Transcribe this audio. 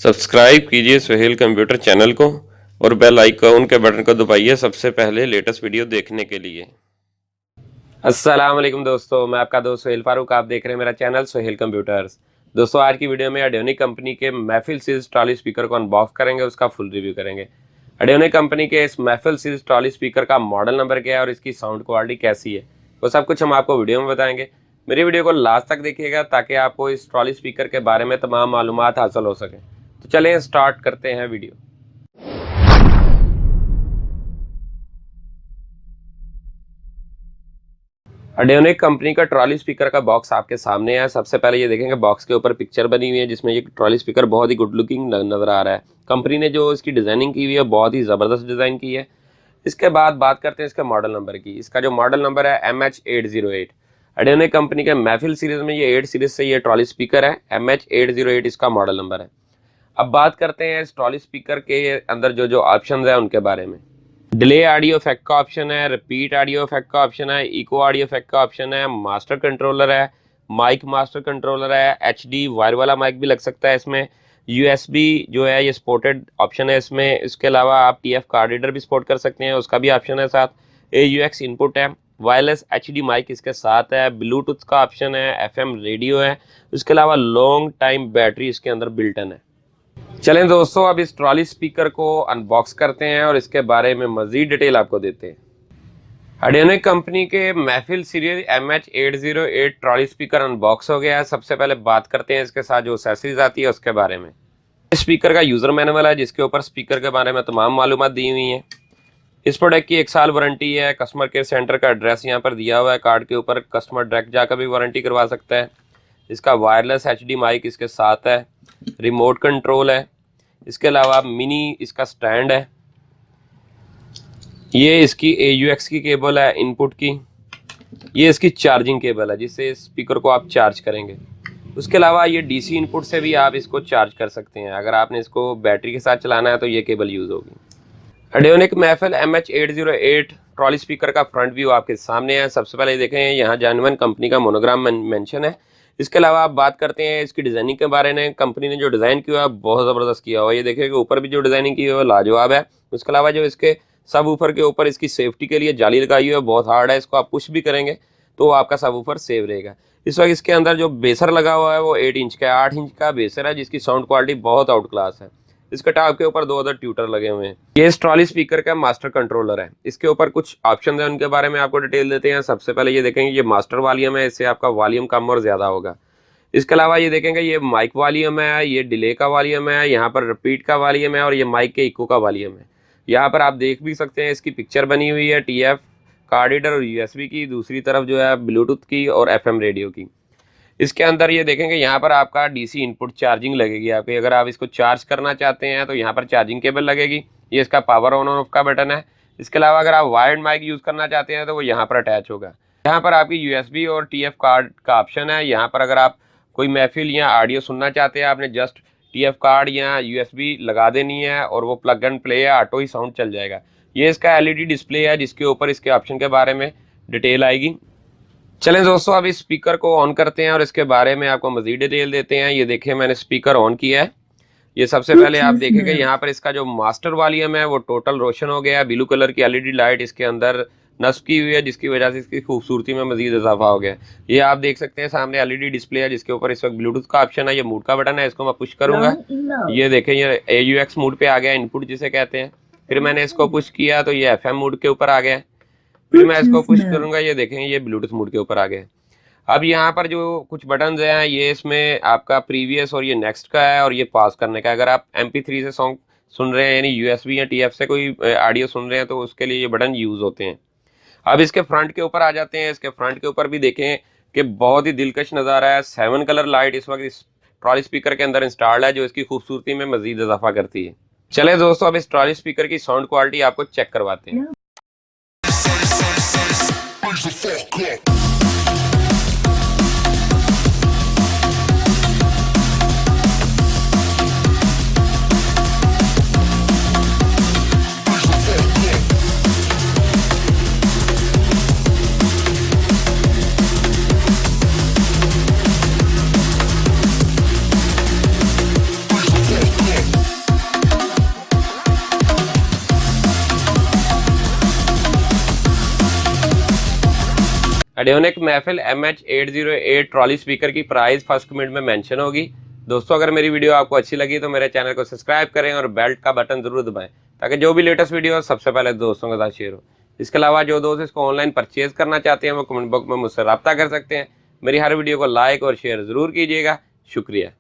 Subscribe कीजिए Suhail computer channel को और बेल आइकॉन के बटन को दबाइए सबसे पहले लेटेस्ट वीडियो देखने के लिए। अस्सलाम वालेकुम दोस्तों, मैं आपका दोस्त सुहेल फारूक। आप देख रहे हैं मेरा चैनल सुहेल कंप्यूटर्स। दोस्तों, आज की वीडियो में अडियोनिक कंपनी के महफिल सीरीज ट्रॉली स्पीकर को अनबॉक्स करेंगे, उसका फुल रिव्यू करेंगे। अडियोनिक कंपनी के इस महफिल सीरीज ट्रॉली स्पीकर का मॉडल नंबर क्या है और इसकी साउंड क्वालिटी कैसी है, वो सब कुछ हम आपको वीडियो में बताएंगे। मेरी वीडियो को लास्ट तक देखिएगा ताकि आपको इस ट्रॉली स्पीकर के बारे में तमाम मालूमात हासिल हो सके। तो चलें स्टार्ट करते हैं वीडियो। अडियोनिक कंपनी का ट्रॉली स्पीकर का बॉक्स आपके सामने है। सबसे पहले ये देखेंगे बॉक्स के ऊपर पिक्चर बनी हुई है जिसमें ये ट्रॉली स्पीकर बहुत ही गुड लुकिंग नज़र आ रहा है। कंपनी ने जो इसकी डिज़ाइनिंग की हुई है बहुत ही ज़बरदस्त डिज़ाइन की है। इसके बाद बात करते हैं इसके मॉडल नंबर की। इसका जो मॉडल नंबर है MH808। अडियोनिक कंपनी के महफिल सीरीज़ में ये 8 सीरीज़ से ये ट्रॉली स्पीकर है। MH808 इसका मॉडल नंबर है। अब बात करते हैं इस ट्रॉली स्पीकर के अंदर जो जो ऑप्शंस है उनके बारे में। डिले ऑडियो इफेक्ट का ऑप्शन है, रिपीट ऑडियो इफेक्ट का ऑप्शन है, इको ऑडियो इफेक्ट का ऑप्शन है, मास्टर कंट्रोलर है, माइक मास्टर कंट्रोलर है, HD वायर वाला माइक भी लग सकता है इसमें, USB जो है ये सपोर्टेड ऑप्शन है इसमें। इसके अलावा आप TF कार्ड रीडर भी सपोर्ट कर सकते हैं, उसका भी ऑप्शन है साथ। AUX इनपुट है, वायरलेस HD माइक इसके साथ है, ब्लूटूथ का ऑप्शन है, FM रेडियो है। उसके अलावा लॉन्ग टाइम बैटरी इसके अंदर बिल्टन है। चलें दोस्तों, अब इस ट्रॉली स्पीकर को अनबॉक्स करते हैं और इसके बारे में मज़ीद डिटेल आपको देते हैं। अडियोनिक कंपनी के महफिल series MH808 trolley speaker unbox हो गया है। सबसे पहले बात करते हैं इसके साथ जो एक्सेसरीज आती है उसके बारे में। इस स्पीकर का यूज़र मैनुअल है जिसके ऊपर स्पीकर के बारे में तमाम मालूमात दी हुई हैं। इस प्रोडक्ट की 1 साल वारंटी है। कस्टमर केयर सेंटर का एड्रेस यहाँ पर दिया हुआ है कार्ड के ऊपर। कस्टमर डायरेक्ट जाकर भी वारंटी करवा सकता है। इसका वायरलेस HD माइक इसके साथ है, रिमोट कंट्रोल है। इसके अलावा मिनी इसका स्टैंड है। ये इसकी AUX की केबल है इनपुट की। ये इसकी चार्जिंग केबल है जिससे इस स्पीकर को आप चार्ज करेंगे। उसके अलावा ये DC इनपुट से भी आप इसको चार्ज कर सकते हैं। अगर आपने इसको बैटरी के साथ चलाना है तो ये केबल यूज़ होगी। अडियोनिक महफिल MH808 ट्रॉली स्पीकर का फ्रंट व्यू आपके सामने है। सबसे पहले देखें यहाँ जेन्युइन कंपनी का मोनोग्राम मेंशन है। इसके अलावा आप बात करते हैं इसकी डिज़ाइनिंग के बारे में। कंपनी ने जो डिज़ाइन किया है बहुत ज़बरदस्त किया हुआ है। ये देखिए कि ऊपर भी जो डिज़ाइनिंग की हुई है लाजवाब है। उसके अलावा जो इसके सब ऊपर के ऊपर इसकी सेफ्टी के लिए जाली लगाई हुई है बहुत हार्ड है। इसको आप पुश भी करेंगे तो आपका सब ऊपर सेव रहेगा। इस वक्त इसके अंदर जो बेसर लगा हुआ है वो 8 इंच का 8 इंच का बेसर है जिसकी साउंड क्वालिटी बहुत आउट क्लास है। इसके टॉप के ऊपर 2 अदर ट्यूटर लगे हुए हैं। ये इस ट्रॉली स्पीकर का मास्टर कंट्रोलर है। इसके ऊपर कुछ ऑप्शन है उनके बारे में आपको डिटेल देते हैं। सबसे पहले ये देखेंगे ये मास्टर वॉल्यूम है, इससे आपका वॉल्यूम कम और ज़्यादा होगा। इसके अलावा ये देखेंगे ये माइक वॉल्यूम है, ये डिले का वॉल्यूम है, यहाँ पर रिपीट का वॉल्यूम है और ये माइक के इको का वॉल्यूम है। यहाँ पर आप देख भी सकते हैं इसकी पिक्चर बनी हुई है TF कार्ड रीडर और USB की, दूसरी तरफ जो है ब्लूटूथ की और FM रेडियो की। इसके अंदर ये देखेंगे यहाँ पर आपका DC इनपुट चार्जिंग लगेगी आपकी। अगर आप इसको चार्ज करना चाहते हैं तो यहाँ पर चार्जिंग केबल लगेगी। ये इसका पावर ऑन ऑफ का बटन है। इसके अलावा अगर आप वायर्ड माइक यूज़ करना चाहते हैं तो वो यहाँ पर अटैच होगा। यहाँ पर आपकी USB और TF कार्ड का ऑप्शन है। यहाँ पर अगर आप कोई महफिल या ऑडियो सुनना चाहते हैं आपने जस्ट TF कार्ड या USB लगा देनी है और वो प्लग एंड प्ले है, ऑटो ही साउंड चल जाएगा। ये इसका LED डिस्प्ले है जिसके ऊपर इसके ऑप्शन के बारे में डिटेल आएगी। चलें दोस्तों, अब इस स्पीकर को ऑन करते हैं और इसके बारे में आपको मज़ीद डिटेल देते हैं। ये देखें मैंने स्पीकर ऑन किया है। ये सबसे पहले आप देखेंगे यहाँ पर इसका जो मास्टर वॉल्यूम है वो टोटल रोशन हो गया है। ब्लू कलर की LED लाइट इसके अंदर नस्ब की हुई है जिसकी वजह से इसकी खूबसूरती में मजीद इजाफा हो गया। ये आप देख सकते हैं सामने LED डिस्प्ले है जिसके ऊपर इस वक्त ब्लूटूथ का ऑप्शन है। ये मूड का बटन है, इसको मैं पुश करूंगा। ये देखें ये AUX मूड पे आ गया, इनपुट जिसे कहते हैं। फिर मैंने इसको पुश किया तो ये FM मूड के ऊपर आ गया। फिर मैं इसको पुश करूंगा, ये देखें ये ब्लूटूथ मूड के ऊपर आ गया। अब यहाँ पर जो कुछ बटन हैं ये इसमें आपका प्रीवियस और ये नेक्स्ट का है और ये पास करने का। अगर आप MP3 से सॉन्ग सुन रहे हैं यानी USB या TF से कोई ऑडियो सुन रहे हैं तो उसके लिए ये बटन यूज़ होते हैं। अब इसके फ्रंट के ऊपर आ जाते हैं। इसके फ्रंट के ऊपर भी देखें कि बहुत ही दिलकश नज़ारा है। 7 कलर लाइट इस वक्त इस ट्रॉली स्पीकर के अंदर इंस्टॉल्ड है जो इसकी खूबसूरती में मजीद इजाफा करती है। चले दोस्तों, अब इस ट्रॉली स्पीकर की साउंड क्वालिटी आपको चेक करवाते हैं। एडियोनिक महफिल MH808 ट्रॉली स्पीकर की प्राइस फर्स्ट कमेंट में मेंशन होगी। दोस्तों अगर मेरी वीडियो आपको अच्छी लगी तो मेरे चैनल को सब्सक्राइब करें और बेल का बटन जरूर दबाएं ताकि जो भी लेटेस्ट वीडियो हो सबसे पहले दोस्तों के साथ शेयर हो। इसके अलावा जो दोस्त इसको ऑनलाइन परचेज करना चाहते हैं वो कमेंट बॉक्स में मुझसे रब्ता कर सकते हैं। मेरी हर वीडियो को लाइक और शेयर ज़रूर कीजिएगा। शुक्रिया।